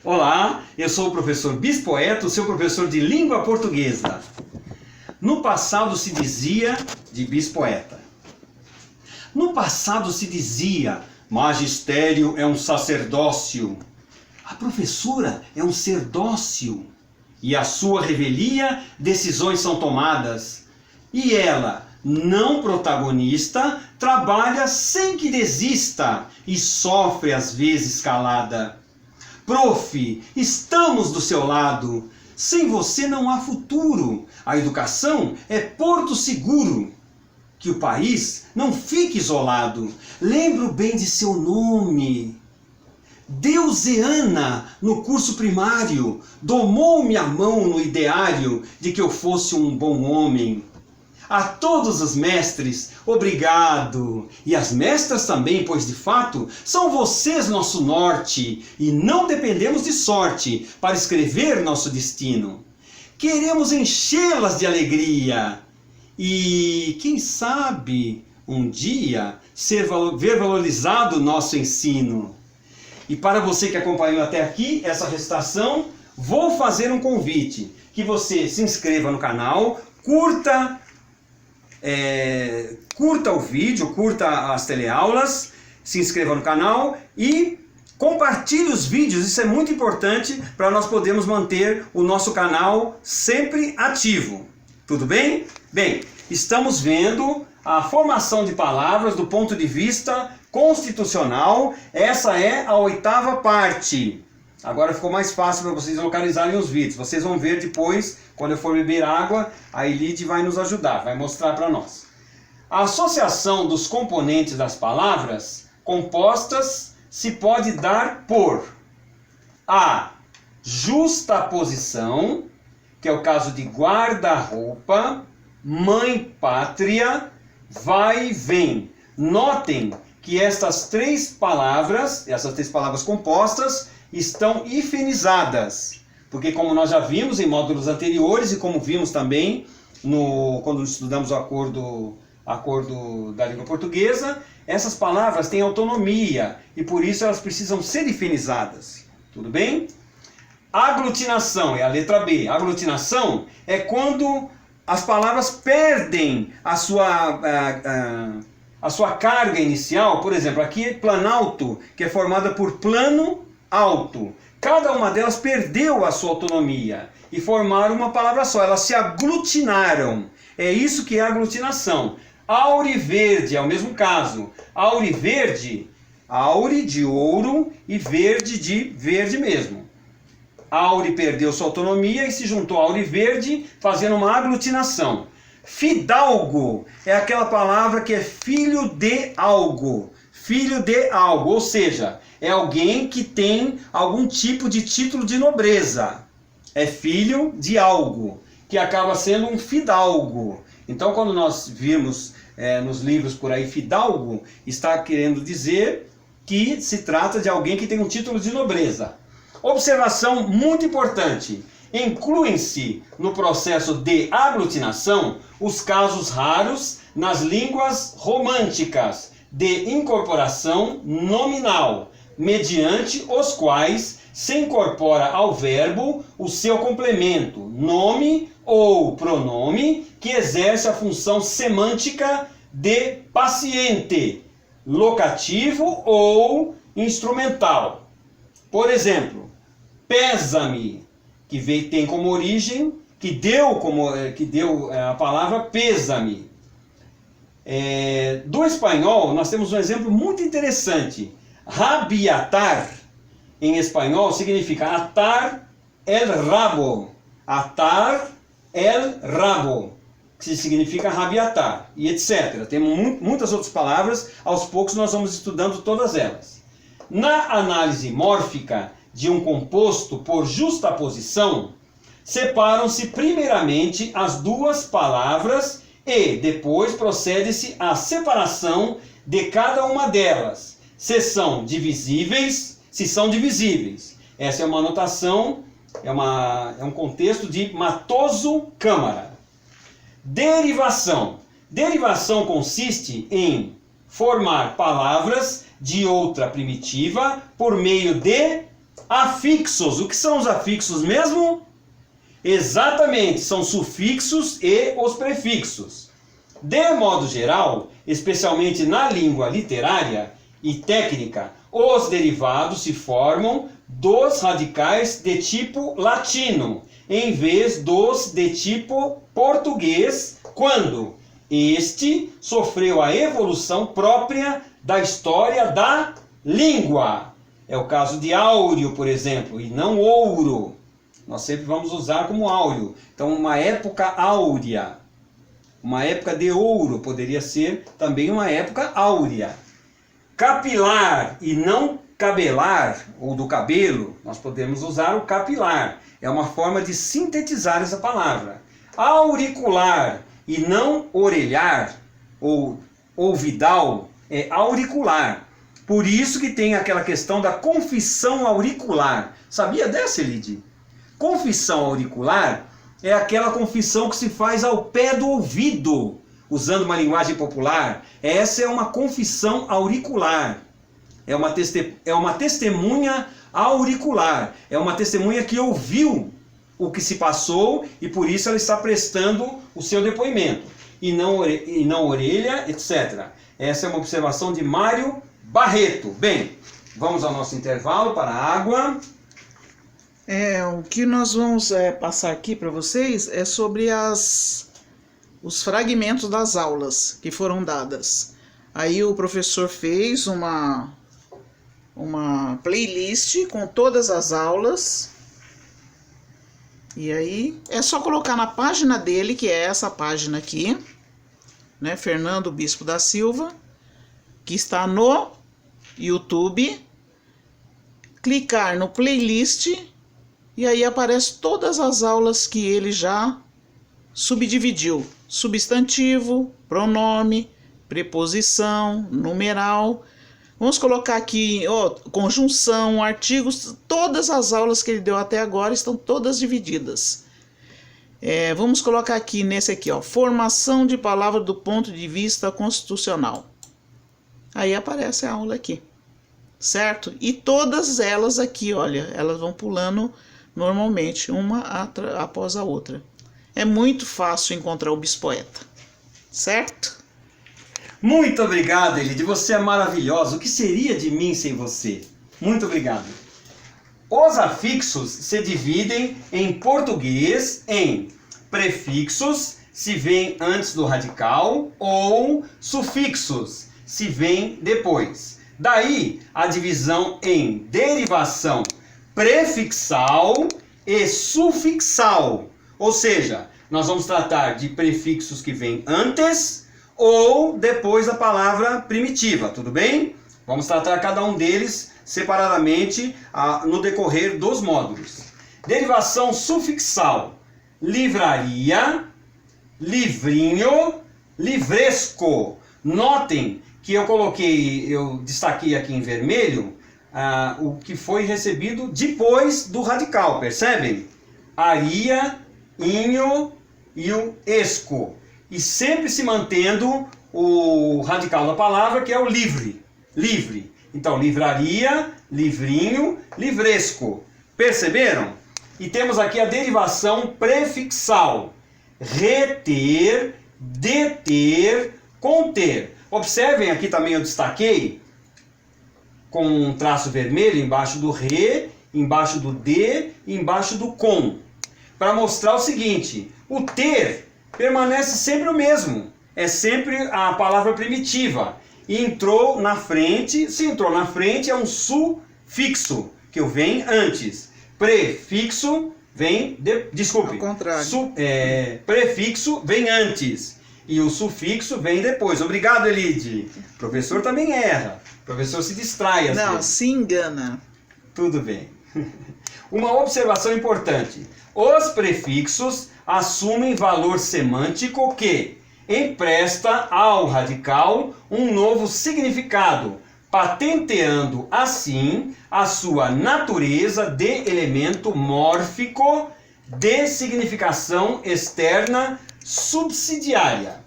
Olá, eu sou o professor Bispoeto, seu professor de língua portuguesa. No passado se dizia de Bispoeta. No passado se dizia, magistério é um sacerdócio. A professora é um ser dócil. E a sua revelia, decisões são tomadas. E ela, não protagonista, trabalha sem que desista e sofre às vezes calada. Prof, estamos do seu lado. Sem você não há futuro. A educação é porto seguro. Que o país não fique isolado. Lembro bem de seu nome. Deuseana, no curso primário, domou-me a mão no ideário de que eu fosse um bom homem. A todos os mestres, obrigado. E as mestras também, pois de fato, são vocês nosso norte, e não dependemos de sorte para escrever nosso destino. Queremos enchê-las de alegria e, quem sabe, um dia ver valorizado o nosso ensino. E para você que acompanhou até aqui essa recitação, vou fazer um convite, que você se inscreva no canal, curta o vídeo, curta as teleaulas, se inscreva no canal e compartilhe os vídeos. Isso é muito importante para nós podermos manter o nosso canal sempre ativo. Tudo bem? Bem, estamos vendo a formação de palavras do ponto de vista constitucional. Essa é a 8ª parte. Agora ficou mais fácil para vocês localizarem os vídeos. Vocês vão ver depois, quando eu for beber água, a Elide vai nos ajudar, vai mostrar para nós. A associação dos componentes das palavras compostas se pode dar por a justaposição, que é o caso de guarda-roupa, mãe pátria, vai e vem. Notem que essas três palavras compostas, estão hifenizadas, porque como nós já vimos em módulos anteriores e como vimos também quando estudamos o acordo da língua portuguesa, essas palavras têm autonomia e por isso elas precisam ser hifenizadas. Tudo bem? Aglutinação é a letra B. Aglutinação é quando as palavras perdem a sua carga inicial. Por exemplo, aqui é planalto, que é formada por plano alto. Cada uma delas perdeu a sua autonomia e formaram uma palavra só. Elas se aglutinaram. É isso que é aglutinação. Auriverde é o mesmo caso. Auriverde, aure de ouro e verde de verde mesmo. Aure perdeu sua autonomia e se juntou a auriverde, fazendo uma aglutinação. Fidalgo é aquela palavra que é filho de algo. Filho de algo, ou seja, é alguém que tem algum tipo de título de nobreza. É filho de algo, que acaba sendo um fidalgo. Então, quando nós vimos nos livros por aí fidalgo, está querendo dizer que se trata de alguém que tem um título de nobreza. Observação muito importante. Incluem-se no processo de aglutinação os casos raros nas línguas românticas de incorporação nominal, mediante os quais se incorpora ao verbo o seu complemento, nome ou pronome, que exerce a função semântica de paciente, locativo ou instrumental. Por exemplo, pesa-me, que tem como origem, que deu a palavra pesa-me. Do espanhol, nós temos um exemplo muito interessante. Rabiatar, em espanhol, significa atar el rabo. Atar el rabo, que significa rabiatar, e etc. Tem muitas outras palavras, aos poucos nós vamos estudando todas elas. Na análise mórfica de um composto por justaposição, separam-se primeiramente as duas palavras e depois procede-se à separação de cada uma delas, se são divisíveis. Essa é uma anotação, é um contexto de Matoso Câmara. Derivação. Derivação consiste em formar palavras de outra primitiva por meio de Afixos. O que são os afixos mesmo? Exatamente, são sufixos e os prefixos. De modo geral, especialmente na língua literária e técnica, os derivados se formam dos radicais de tipo latino, em vez dos de tipo português, quando este sofreu a evolução própria da história da língua. É o caso de áureo, por exemplo, e não ouro. Nós sempre vamos usar como áureo. Então, uma época áurea. Uma época de ouro poderia ser também uma época áurea. Capilar e não cabelar, ou do cabelo, nós podemos usar o capilar. É uma forma de sintetizar essa palavra. Auricular e não orelhar, ou ouvidal, é auricular. Por isso que tem aquela questão da confissão auricular. Sabia dessa, Elide? Confissão auricular é aquela confissão que se faz ao pé do ouvido, usando uma linguagem popular. Essa é uma confissão auricular. É uma testemunha auricular. É uma testemunha que ouviu o que se passou e por isso ela está prestando o seu depoimento. E não orelha, etc. Essa é uma observação de Mário Barreto. Bem, vamos ao nosso intervalo para a água. O que nós vamos passar aqui para vocês é sobre os fragmentos das aulas que foram dadas. Aí o professor fez uma playlist com todas as aulas. E aí é só colocar na página dele, que é essa página aqui, né, Fernando Bispo da Silva, que está no YouTube. Clicar no playlist e aí aparece todas as aulas que ele já subdividiu. Substantivo, pronome, preposição, numeral. Vamos colocar aqui, conjunção, artigos. Todas as aulas que ele deu até agora estão todas divididas. Vamos colocar aqui nesse aqui, formação de palavra do ponto de vista constitucional. Aí aparece a aula aqui, certo? E todas elas aqui, olha, elas vão pulando normalmente, uma após a outra. É muito fácil encontrar o Bispoeta, certo? Muito obrigado, Elide. Você é maravilhosa. O que seria de mim sem você? Muito obrigado. Os afixos se dividem em português em prefixos, se vem antes do radical, ou sufixos, se vem depois. Daí a divisão em derivação prefixal e sufixal. Ou seja, nós vamos tratar de prefixos que vêm antes ou depois da palavra primitiva, tudo bem? Vamos tratar cada um deles separadamente no decorrer dos módulos. Derivação sufixal: livraria, livrinho, livresco. Notem que eu destaquei aqui em vermelho o que foi recebido depois do radical, percebem? Aria, inho e o esco. E sempre se mantendo o radical da palavra, que é o livre. Livre. Então, livraria, livrinho, livresco. Perceberam? E temos aqui a derivação prefixal: reter, deter, conter. Observem aqui também, eu destaquei com um traço vermelho embaixo do re, embaixo do de e embaixo do com, para mostrar o seguinte: o ter permanece sempre o mesmo, é sempre a palavra primitiva. E entrou na frente, se entrou na frente é um sufixo, que vem antes. Prefixo vem, desculpe, ao contrário. Prefixo vem antes e o sufixo vem depois. Obrigado, Elide. O professor também erra, o professor se distrai às Não, vezes. se engana. Tudo bem. Uma observação importante: os prefixos assumem valor semântico que empresta ao radical um novo significado, patenteando assim a sua natureza de elemento mórfico de significação externa subsidiária.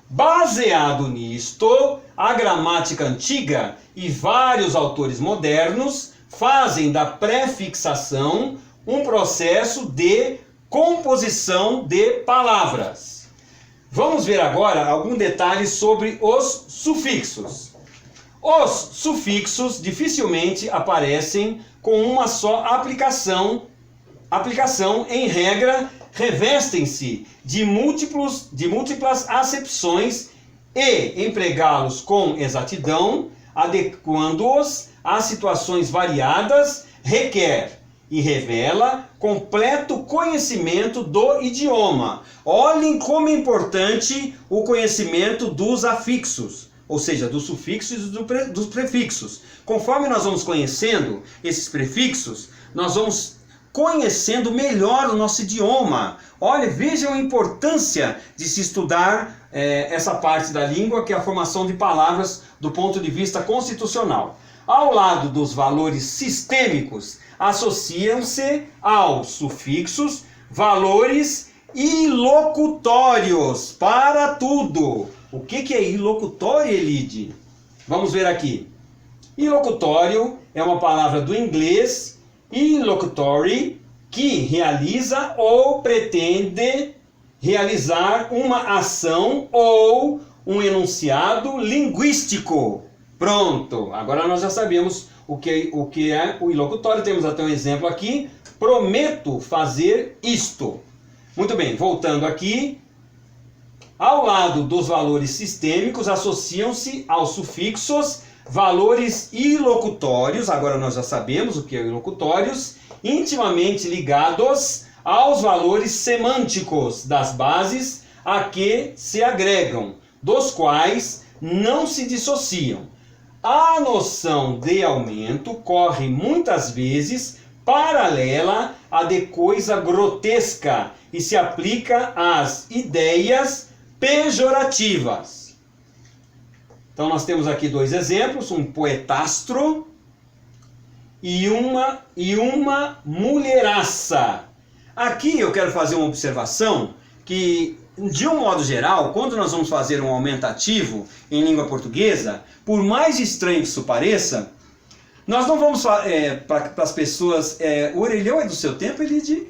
Baseado nisto, a gramática antiga e vários autores modernos fazem da prefixação um processo de composição de palavras. Vamos ver agora algum detalhe sobre os sufixos. Os sufixos dificilmente aparecem com uma só aplicação. Em regra, revestem-se de múltiplas acepções e empregá-los com exatidão, adequando-os a situações variadas, requer e revela completo conhecimento do idioma. Olhem como é importante o conhecimento dos afixos, ou seja, dos sufixos e dos prefixos. Conforme nós vamos conhecendo esses prefixos, nós vamos conhecendo melhor o nosso idioma. Olha, vejam a importância de se estudar essa parte da língua, que é a formação de palavras do ponto de vista constitucional. Ao lado dos valores sistêmicos, associam-se aos sufixos valores ilocutórios para tudo. O que é ilocutório, Elide? Vamos ver aqui. Ilocutório é uma palavra do inglês illocutory, que realiza ou pretende realizar uma ação ou um enunciado linguístico. Pronto, agora nós já sabemos o que é o ilocutório. Temos até um exemplo aqui. Prometo fazer isto. Muito bem, voltando aqui. Ao lado dos valores sistêmicos, associam-se aos sufixos valores ilocutórios. Agora nós já sabemos o que é ilocutórios. Intimamente ligados aos valores semânticos das bases a que se agregam, dos quais não se dissociam. A noção de aumento corre muitas vezes paralela à de coisa grotesca e se aplica às ideias pejorativas. Então nós temos aqui dois exemplos, um poetastro e uma mulheraça. Aqui eu quero fazer uma observação que, de um modo geral, quando nós vamos fazer um aumentativo em língua portuguesa, por mais estranho que isso pareça, nós não vamos para as pessoas... o orelhão é do seu tempo, Elide?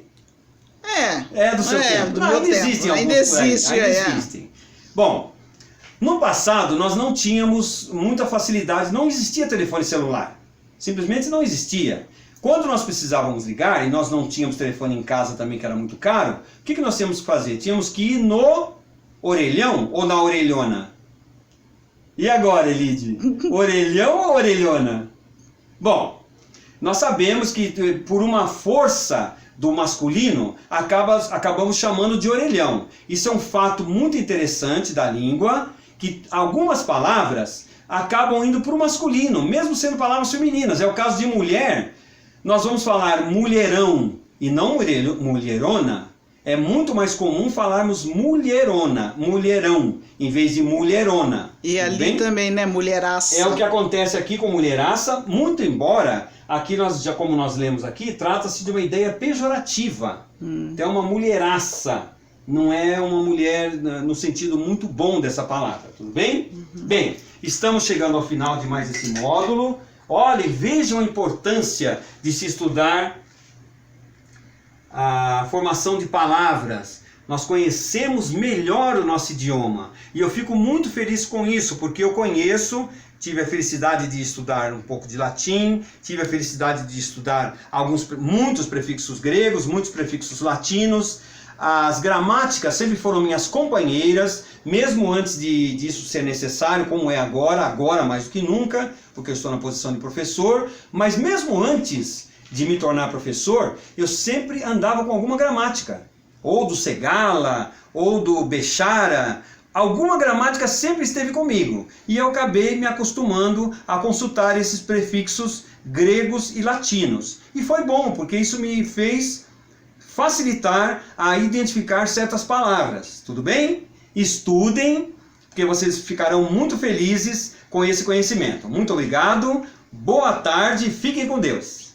É do seu tempo. Do meu tempo. Ainda existem. Bom, no passado nós não tínhamos muita facilidade, não existia telefone celular. Simplesmente não existia. Quando nós precisávamos ligar, e nós não tínhamos telefone em casa também, que era muito caro, o que nós tínhamos que fazer? Tínhamos que ir no orelhão ou na orelhona? E agora, Elide? Orelhão ou orelhona? Bom, nós sabemos que por uma força do masculino, acabamos chamando de orelhão. Isso é um fato muito interessante da língua, que algumas palavras acabam indo para o masculino, mesmo sendo palavras femininas. É o caso de mulher. Nós vamos falar mulherão e não mulherona. É muito mais comum falarmos mulherona, mulherão, em vez de mulherona. E ali bem? Também, né, mulheraça. É o que acontece aqui com mulheraça, muito embora, aqui como nós lemos aqui, trata-se de uma ideia pejorativa. Então é uma mulheraça, não é uma mulher no sentido muito bom dessa palavra, tudo bem? Bem, estamos chegando ao final de mais esse módulo. Olhem, vejam a importância de se estudar a formação de palavras. Nós conhecemos melhor o nosso idioma. E eu fico muito feliz com isso, porque eu tive a felicidade de estudar um pouco de latim, tive a felicidade de estudar muitos prefixos gregos, muitos prefixos latinos. As gramáticas sempre foram minhas companheiras, mesmo antes disso ser necessário, como é agora mais do que nunca, porque eu estou na posição de professor, mas mesmo antes de me tornar professor, eu sempre andava com alguma gramática, ou do Segala, ou do Bechara. Alguma gramática sempre esteve comigo, e eu acabei me acostumando a consultar esses prefixos gregos e latinos. E foi bom, porque isso me fez facilitar a identificar certas palavras. Tudo bem? Estudem, porque vocês ficarão muito felizes com esse conhecimento. Muito obrigado, boa tarde, fiquem com Deus.